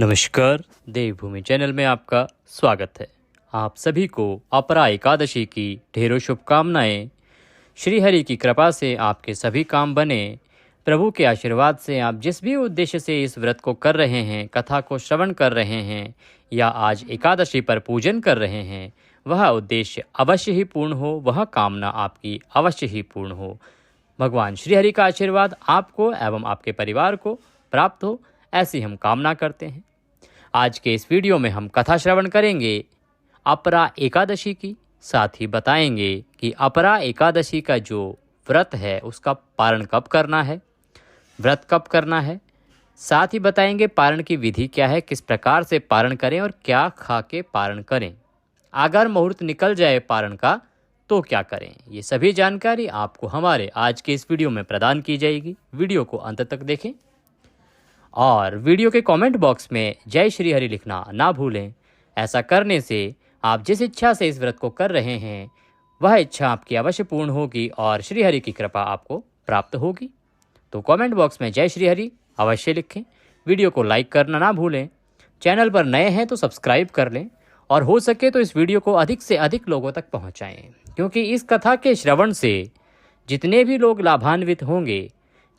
नमस्कार, देवभूमि चैनल में आपका स्वागत है। आप सभी को अपरा एकादशी की ढेरों शुभकामनाएं। श्री हरि की कृपा से आपके सभी काम बने। प्रभु के आशीर्वाद से आप जिस भी उद्देश्य से इस व्रत को कर रहे हैं, कथा को श्रवण कर रहे हैं या आज एकादशी पर पूजन कर रहे हैं, वह उद्देश्य अवश्य ही पूर्ण हो, वह कामना आपकी अवश्य ही पूर्ण हो। भगवान श्री हरि का आशीर्वाद आपको एवं आपके परिवार को प्राप्त हो, ऐसी हम कामना करते हैं। आज के इस वीडियो में हम कथा श्रवण करेंगे अपरा एकादशी की, साथ ही बताएंगे कि अपरा एकादशी का जो व्रत है उसका पारण कब करना है, व्रत कब करना है। साथ ही बताएंगे पारण की विधि क्या है, किस प्रकार से पारण करें और क्या खा के पारण करें। अगर मुहूर्त निकल जाए पारण का तो क्या करें। ये सभी जानकारी आपको हमारे आज के इस वीडियो में प्रदान की जाएगी। वीडियो को अंत तक देखें और वीडियो के कमेंट बॉक्स में जय श्री हरि लिखना ना भूलें। ऐसा करने से आप जिस इच्छा से इस व्रत को कर रहे हैं वह इच्छा आपकी अवश्य पूर्ण होगी और श्री हरि की कृपा आपको प्राप्त होगी। तो कमेंट बॉक्स में जय श्री हरि अवश्य लिखें। वीडियो को लाइक करना ना भूलें। चैनल पर नए हैं तो सब्सक्राइब कर लें और हो सके तो इस वीडियो को अधिक से अधिक लोगों तक पहुँचाएँ, क्योंकि इस कथा के श्रवण से जितने भी लोग लाभान्वित होंगे,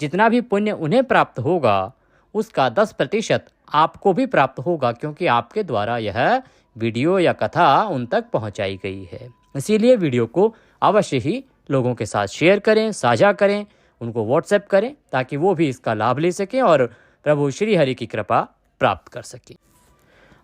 जितना भी पुण्य उन्हें प्राप्त होगा उसका 10% आपको भी प्राप्त होगा, क्योंकि आपके द्वारा यह वीडियो या कथा उन तक पहुंचाई गई है। इसीलिए वीडियो को अवश्य ही लोगों के साथ शेयर करें, साझा करें, उनको व्हाट्सएप करें ताकि वो भी इसका लाभ ले सकें और प्रभु श्री हरि की कृपा प्राप्त कर सकें।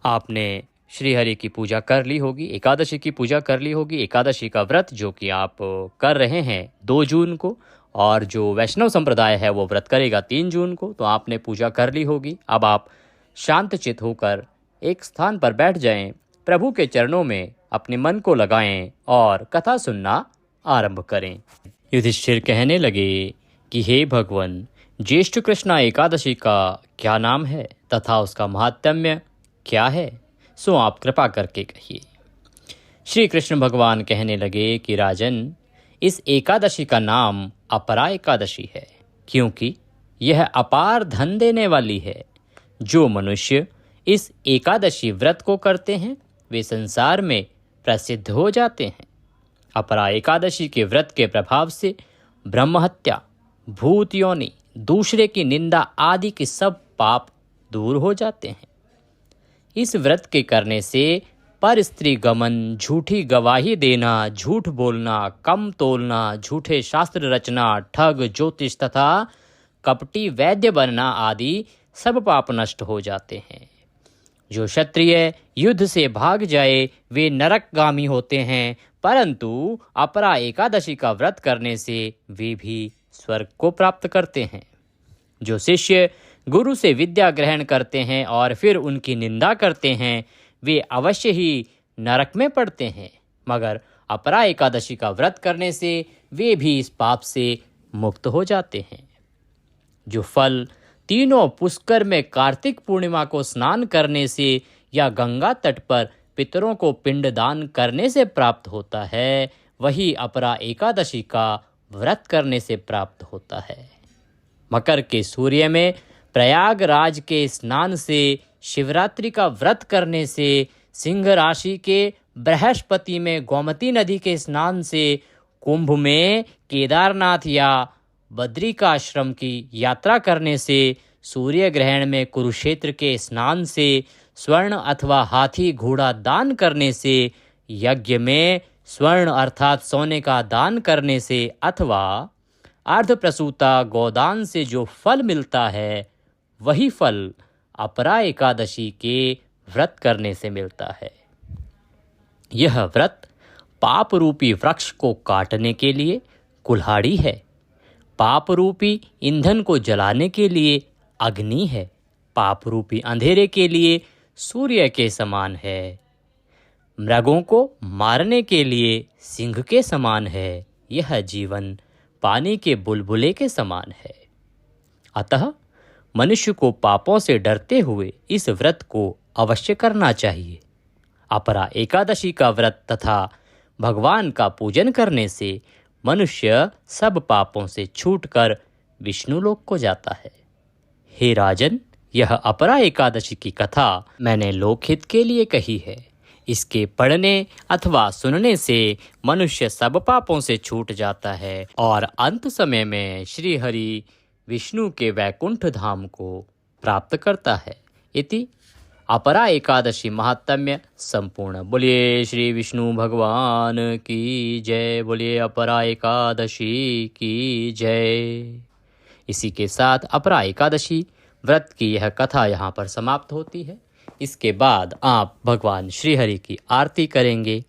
आपने श्री हरि की पूजा कर ली होगी, एकादशी की पूजा कर ली होगी। एकादशी का व्रत जो कि आप कर रहे हैं 2 जून को, और जो वैष्णव संप्रदाय है वो व्रत करेगा 3 जून को, तो आपने पूजा कर ली होगी। अब आप शांतचित्त होकर एक स्थान पर बैठ जाएं, प्रभु के चरणों में अपने मन को लगाएं और कथा सुनना आरंभ करें। युधिष्ठिर कहने लगे कि हे भगवान, ज्येष्ठ कृष्णा एकादशी का क्या नाम है तथा उसका महात्म्य क्या है, सो आप कृपा करके कहिए। श्री कृष्ण भगवान कहने लगे कि राजन, इस एकादशी का नाम अपरा एकादशी है, क्योंकि यह अपार धन देने वाली है। जो मनुष्य इस एकादशी व्रत को करते हैं वे संसार में प्रसिद्ध हो जाते हैं। अपरा एकादशी के व्रत के प्रभाव से ब्रह्महत्या, भूत योनि, दूसरे की निंदा आदि के सब पाप दूर हो जाते हैं। इस व्रत के करने से पर स्त्री गमन, झूठी गवाही देना, झूठ बोलना, कम तोलना, झूठे शास्त्र रचना, ठग, ज्योतिष तथा कपटी वैद्य बनना आदि सब पाप नष्ट हो जाते हैं। जो क्षत्रिय युद्ध से भाग जाए वे नरकगामी होते हैं, परंतु अपरा एकादशी का व्रत करने से वे भी स्वर्ग को प्राप्त करते हैं। जो शिष्य गुरु से विद्या ग्रहण करते हैं और फिर उनकी निंदा करते हैं वे अवश्य ही नरक में पड़ते हैं, मगर अपरा एकादशी का व्रत करने से वे भी इस पाप से मुक्त हो जाते हैं। जो फल तीनों पुष्कर में कार्तिक पूर्णिमा को स्नान करने से या गंगा तट पर पितरों को पिंडदान करने से प्राप्त होता है, वही अपरा एकादशी का व्रत करने से प्राप्त होता है। मकर के सूर्य में प्रयागराज के स्नान से, शिवरात्रि का व्रत करने से, सिंह राशि के बृहस्पति में गोमती नदी के स्नान से, कुंभ में केदारनाथ या बद्रिकाश्रम की यात्रा करने से, सूर्य ग्रहण में कुरुक्षेत्र के स्नान से, स्वर्ण अथवा हाथी घोड़ा दान करने से, यज्ञ में स्वर्ण अर्थात सोने का दान करने से अथवा अर्धप्रसूता गोदान से जो फल मिलता है वही फल अपरा एकादशी के व्रत करने से मिलता है। यह व्रत पाप रूपी वृक्ष को काटने के लिए कुल्हाड़ी है, पाप रूपी ईंधन को जलाने के लिए अग्नि है, पाप रूपी अंधेरे के लिए सूर्य के समान है, मृगों को मारने के लिए सिंह के समान है, यह जीवन पानी के बुलबुले के समान है। अतः मनुष्य को पापों से डरते हुए इस व्रत को अवश्य करना चाहिए। अपरा एकादशी का व्रत तथा भगवान का पूजन करने से मनुष्य सब पापों से छूटकर विष्णु लोक को जाता है। हे राजन, यह अपरा एकादशी की कथा मैंने लोकहित के लिए कही है। इसके पढ़ने अथवा सुनने से मनुष्य सब पापों से छूट जाता है और अंत समय में श्री हरि विष्णु के वैकुंठ धाम को प्राप्त करता है। इति अपरा एकादशी महात्म्य संपूर्ण। बोलिए श्री विष्णु भगवान की जय, बोलिए अपरा एकादशी की जय। इसी के साथ अपरा एकादशी व्रत की यह कथा यहाँ पर समाप्त होती है। इसके बाद आप भगवान श्रीहरि की आरती करेंगे।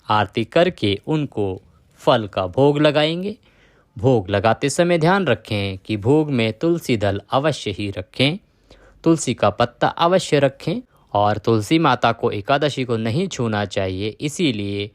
आरती करके उनको फल का भोग लगाएंगे। भोग लगाते समय ध्यान रखें कि भोग में तुलसी दल अवश्य ही रखें, तुलसी का पत्ता अवश्य रखें और तुलसी माता को एकादशी को नहीं छूना चाहिए। इसीलिए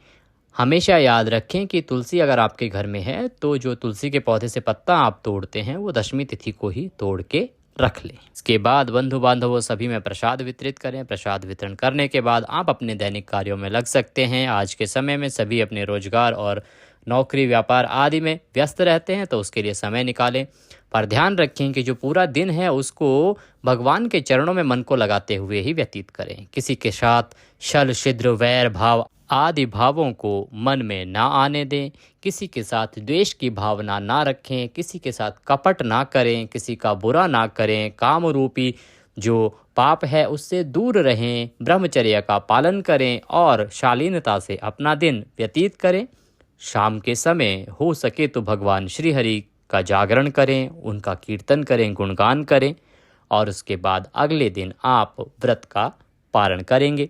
हमेशा याद रखें कि तुलसी अगर आपके घर में है तो जो तुलसी के पौधे से पत्ता आप तोड़ते हैं वो दशमी तिथि को ही तोड़ के रख लें। इसके बाद बंधु बांधवों सभी में प्रसाद वितरित करें। प्रसाद वितरण करने के बाद आप अपने दैनिक कार्यों में लग सकते हैं। आज के समय में सभी अपने रोजगार और नौकरी व्यापार आदि में व्यस्त रहते हैं, तो उसके लिए समय निकालें। पर ध्यान रखें कि जो पूरा दिन है उसको भगवान के चरणों में मन को लगाते हुए ही व्यतीत करें। किसी के साथ छल छिद्र वैर भाव आदि भावों को मन में ना आने दें। किसी के साथ द्वेष की भावना ना रखें। किसी के साथ कपट ना करें। किसी का बुरा ना करें। काम रूपी जो पाप है उससे दूर रहें। ब्रह्मचर्य का पालन करें और शालीनता से अपना दिन व्यतीत करें। शाम के समय हो सके तो भगवान श्री हरि का जागरण करें, उनका कीर्तन करें, गुणगान करें और उसके बाद अगले दिन आप व्रत का पारण करेंगे।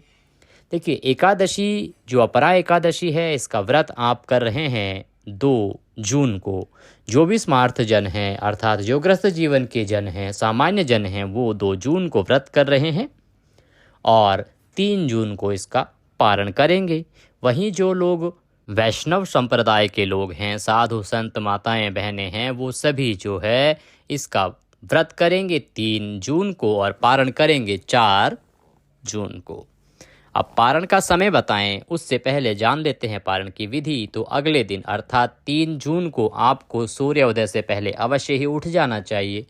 देखिए, एकादशी जो अपरा एकादशी है इसका व्रत आप कर रहे हैं 2 जून को। जो भी स्मार्थ जन हैं अर्थात जो ग्रस्त जीवन के जन हैं, सामान्य जन हैं, वो 2 जून को व्रत कर रहे हैं और 3 जून को इसका पारण करेंगे। वहीं जो लोग वैष्णव संप्रदाय के लोग हैं, साधु संत माताएं बहनें हैं, वो सभी जो है इसका व्रत करेंगे 3 जून को और पारण करेंगे 4 जून को। अब पारण का समय बताएं उससे पहले जान लेते हैं पारण की विधि। तो अगले दिन अर्थात 3 जून को आपको सूर्योदय से पहले अवश्य ही उठ जाना चाहिए।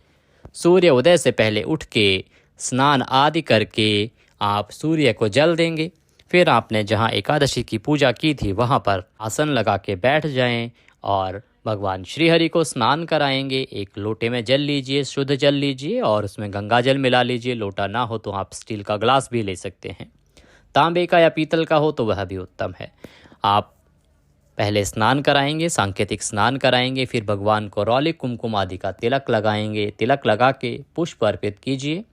सूर्योदय से पहले उठ के स्नान आदि करके आप सूर्य को जल देंगे। फिर आपने जहां एकादशी की पूजा की थी वहां पर आसन लगा के बैठ जाएं और भगवान श्रीहरि को स्नान कराएंगे। एक लोटे में जल लीजिए, शुद्ध जल लीजिए और उसमें गंगा जल मिला लीजिए। लोटा ना हो तो आप स्टील का ग्लास भी ले सकते हैं। तांबे का या पीतल का हो तो वह भी उत्तम है। आप पहले स्नान कराएंगे, सांकेतिक स्नान कराएंगे, फिर भगवान को रौली कुमकुम आदि का तिलक लगाएंगे। तिलक लगा के पुष्प अर्पित कीजिए।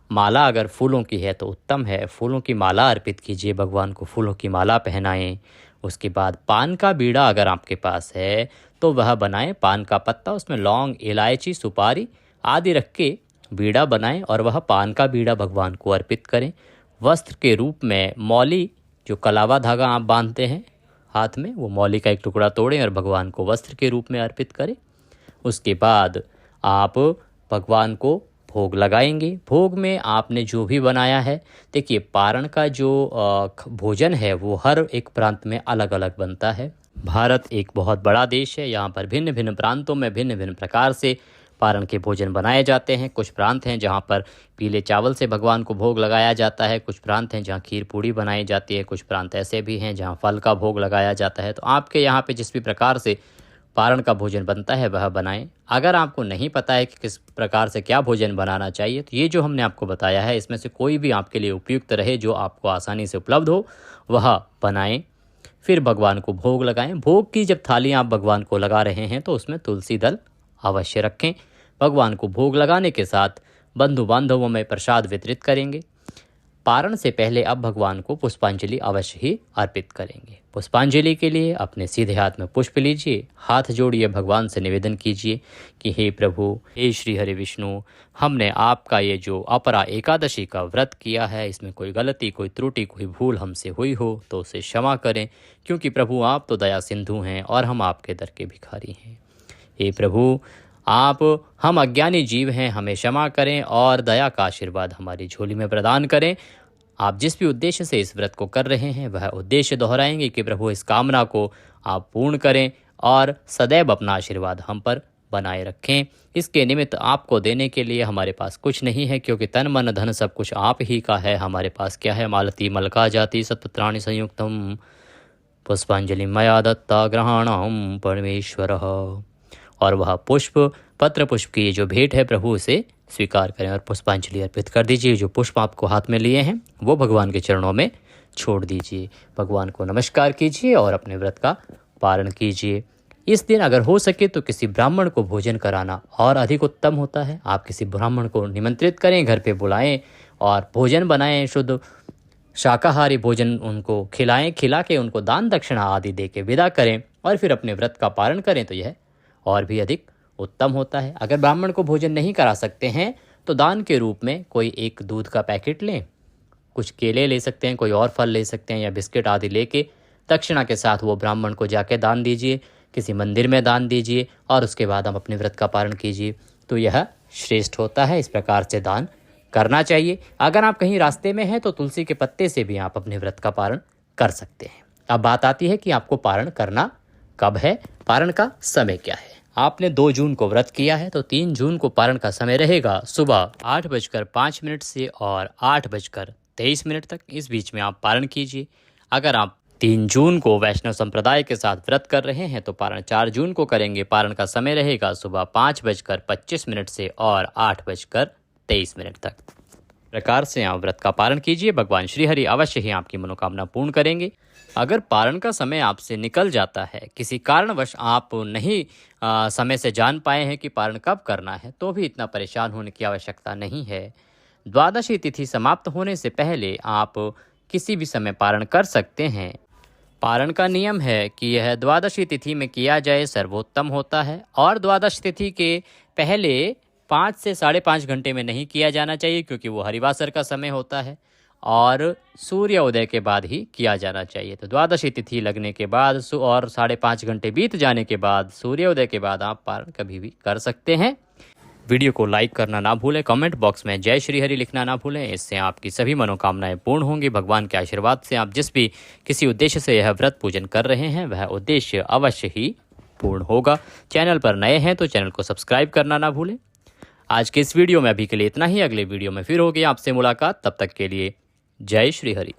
माला अगर फूलों की है तो उत्तम है, फूलों की माला अर्पित कीजिए, भगवान को फूलों की माला पहनाएं। उसके बाद पान का बीड़ा अगर आपके पास है तो वह बनाएं। पान का पत्ता, उसमें लौंग, इलायची, सुपारी आदि रख के बीड़ा बनाएं और वह पान का बीड़ा भगवान को अर्पित करें। वस्त्र के रूप में मौली, जो कलावा धागा आप बांधते हैं हाथ में, वो मौली का एक टुकड़ा तोड़ें और भगवान को वस्त्र के रूप में अर्पित करें। उसके बाद आप भगवान को भोग लगाएंगे। भोग में आपने जो भी बनाया है, देखिए पारण का जो भोजन है वो हर एक प्रांत में अलग अलग बनता है। भारत एक बहुत बड़ा देश है, यहाँ पर भिन्न भिन्न प्रांतों में भिन्न भिन्न प्रकार से पारण के भोजन बनाए जाते हैं। कुछ प्रांत हैं जहाँ पर पीले चावल से भगवान को भोग लगाया जाता है, कुछ प्रांत हैं जहाँ खीर पूड़ी बनाई जाती है, कुछ प्रांत ऐसे भी हैं जहाँ फल का भोग लगाया जाता है। तो आपके यहाँ पे जिस भी प्रकार से पारण का भोजन बनता है वह बनाएं। अगर आपको नहीं पता है कि किस प्रकार से क्या भोजन बनाना चाहिए तो ये जो हमने आपको बताया है इसमें से कोई भी आपके लिए उपयुक्त रहे, जो आपको आसानी से उपलब्ध हो, वह बनाएं। फिर भगवान को भोग लगाएं। भोग की जब थाली आप भगवान को लगा रहे हैं तो उसमें तुलसी दल अवश्य रखें। भगवान को भोग लगाने के साथ बंधु बांधवों में प्रसाद वितरित करेंगे। पारण से पहले अब भगवान को पुष्पांजलि अवश्य ही अर्पित करेंगे। पुष्पांजलि के लिए अपने सीधे हाथ में पुष्प लीजिए, हाथ जोड़िए, भगवान से निवेदन कीजिए कि हे प्रभु, हे श्री हरि विष्णु, हमने आपका ये जो अपरा एकादशी का व्रत किया है इसमें कोई गलती, कोई त्रुटि, कोई भूल हमसे हुई हो तो उसे क्षमा करें, क्योंकि प्रभु आप तो दया सिंधु हैं और हम आपके दर के भिखारी हैं। हे प्रभु, आप हम अज्ञानी जीव हैं, हमें क्षमा करें और दया का आशीर्वाद हमारी झोली में प्रदान करें। आप जिस भी उद्देश्य से इस व्रत को कर रहे हैं वह उद्देश्य दोहराएंगे कि प्रभु इस कामना को आप पूर्ण करें और सदैव अपना आशीर्वाद हम पर बनाए रखें। इसके निमित्त आपको देने के लिए हमारे पास कुछ नहीं है, क्योंकि तन मन धन सब कुछ आप ही का है। हमारे पास क्या है? मालती मलका जाति सत्पत्राणि संयुक्तम पुष्पांजलि मया दत्ता ग्रहाणाम परमेश्वर। और वह पुष्प पत्र पुष्प की जो भेंट है प्रभु उसे स्वीकार करें और पुष्पांजलि अर्पित कर दीजिए। जो पुष्प आपको हाथ में लिए हैं वो भगवान के चरणों में छोड़ दीजिए। भगवान को नमस्कार कीजिए और अपने व्रत का पारण कीजिए। इस दिन अगर हो सके तो किसी ब्राह्मण को भोजन कराना और अधिक उत्तम होता है। आप किसी ब्राह्मण को निमंत्रित करें, घर पे बुलाएं और भोजन बनाएं, शुद्ध शाकाहारी भोजन उनको खिलाएं, खिला के उनको दान दक्षिणा आदि दे के विदा करें और फिर अपने व्रत का पारण करें तो यह और भी अधिक उत्तम होता है। अगर ब्राह्मण को भोजन नहीं करा सकते हैं तो दान के रूप में कोई एक दूध का पैकेट लें, कुछ केले ले सकते हैं, कोई और फल ले सकते हैं या बिस्किट आदि लेके दक्षिणा के साथ वो ब्राह्मण को जाके दान दीजिए, किसी मंदिर में दान दीजिए और उसके बाद हम अपने व्रत का पारण कीजिए, तो यह श्रेष्ठ होता है। इस प्रकार से दान करना चाहिए। अगर आप कहीं रास्ते में हैं तो तुलसी के पत्ते से भी आप अपने व्रत का पारण कर सकते हैं। अब बात आती है कि आपको पारण करना कब है, पारण का समय क्या है। आपने 2 जून को व्रत किया है तो 3 जून को पारण का समय रहेगा सुबह 8:05 से और 8:23 तक। इस बीच में आप पारण कीजिए। अगर आप 3 जून को वैष्णव संप्रदाय के साथ व्रत कर रहे हैं तो पारण 4 जून को करेंगे। पारण का समय रहेगा सुबह 5:25 से और 8:23 तक। प्रकार से आप व्रत का पारण कीजिए। भगवान श्रीहरि अवश्य ही आपकी मनोकामना पूर्ण करेंगे। अगर पारण का समय आपसे निकल जाता है, किसी कारणवश आप नहीं समय से जान पाए हैं कि पारण कब करना है, तो भी इतना परेशान होने की आवश्यकता नहीं है। द्वादशी तिथि समाप्त होने से पहले आप किसी भी समय पारण कर सकते हैं। पारण का नियम है कि यह द्वादशी तिथि में किया जाए, सर्वोत्तम होता है। और द्वादश तिथि के पहले 5 से 5.5 घंटे में नहीं किया जाना चाहिए, क्योंकि वो हरिवासर का समय होता है और सूर्य उदय के बाद ही किया जाना चाहिए। तो द्वादशी तिथि लगने के बाद और 5.5 घंटे बीत जाने के बाद, सूर्योदय के बाद आप पारण कभी भी कर सकते हैं। वीडियो को लाइक करना ना भूलें, कमेंट बॉक्स में जय श्री हरि लिखना ना भूलें। इससे आपकी सभी मनोकामनाएं पूर्ण होंगी। भगवान के आशीर्वाद से आप जिस भी किसी उद्देश्य से यह व्रत पूजन कर रहे हैं वह उद्देश्य अवश्य ही पूर्ण होगा। चैनल पर नए हैं तो चैनल को सब्सक्राइब करना ना भूलें। आज के इस वीडियो में अभी के लिए इतना ही। अगले वीडियो में फिर होगी आपसे मुलाकात। तब तक के लिए जय श्री हरि।